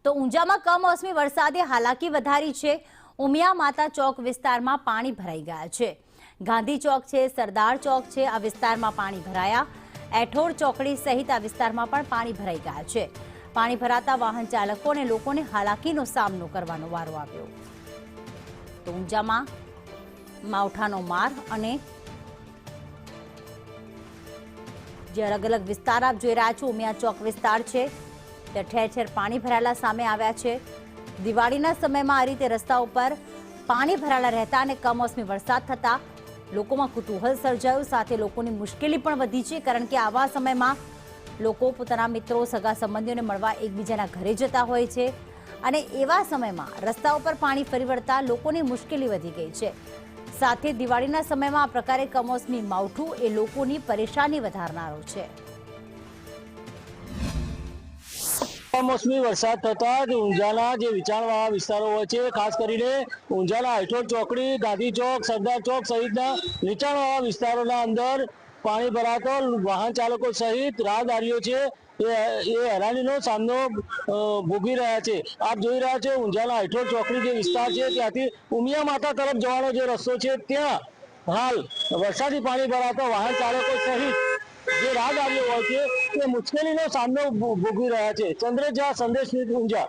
તો ઊંઝામાં કમોસમી વરસાદે હાલાકી વધારી છે। ઉમિયા માતા ચોક વિસ્તારમાં પાણી ભરાઈ ગયા છે। ગાંધી ચોક છે, સરદાર ચોક છે, આ વિસ્તારમાં પાણી ભરાયા। એઠોડ ચોકડી સહિત આ વિસ્તારમાં પણ પાણી ભરાઈ ગયા છે। પાણી ભરાતા વાહન ચાલકો અને લોકોને હાલાકીનો સામનો કરવાનો વારો આવ્યો। તો ઊંઝામાં માવઠાનો માર અને જે અલગ અલગ વિસ્તાર આપ જોઈ રહ્યા છો, ઉમિયા ચોક વિસ્તાર છે, ત્યાં ઠેર ઠેર પાણી ભરાયેલા સામે આવ્યા છે। દિવાળીના સમયમાં આ રીતે રસ્તા ઉપર પાણી ભરાયેલા રહેતા અને કમોસમી વરસાદ થતા લોકોમાં કુતૂહલ સર્જાયું, સાથે લોકોની મુશ્કેલી પણ વધી છે, કારણ કે આવા સમયમાં લોકો પોતાના મિત્રો, સગા સંબંધીઓને મળવા એકબીજાના ઘરે જતા હોય છે અને એવા સમયમાં રસ્તા ઉપર પાણી ફરી વળતા લોકોની મુશ્કેલી વધી ગઈ છે। સાથે દિવાળીના સમયમાં આ પ્રકારે કમોસમી માવઠું એ લોકોની પરેશાની વધારનારો છે। કમોસમી વરસાદ થતા જ ઊંઝાના જે નીચાણવાળા વિસ્તારો હોય છે, ખાસ કરીને ઊંઝાના એઠોડ ચોકડી, ગાંધી ચોક, સરદાર ચોક સહિતના નીચાણવાળા વિસ્તારોના અંદર પાણી ભરાતો વાહન ચાલકો સહિત રાહદારીઓ છે એ હેરાનીનો સામનો ભોગવી રહ્યા છે। આપ જોઈ રહ્યા છો ઊંઝાના એઠોડ ચોકડી જે વિસ્તાર છે, ત્યાંથી ઉમિયા માતા તરફ જવાનો જે રસ્તો છે, ત્યાં હાલ વરસાદી પાણી ભરાતા વાહન ચાલકો સહિત જે રાહદારીઓ હોય છે તે મુશ્કેલીનો સામનો ભોગવી રહ્યા છે। ચંદ્રજા, સંદેશ ન્યૂઝ, ઊંઝા।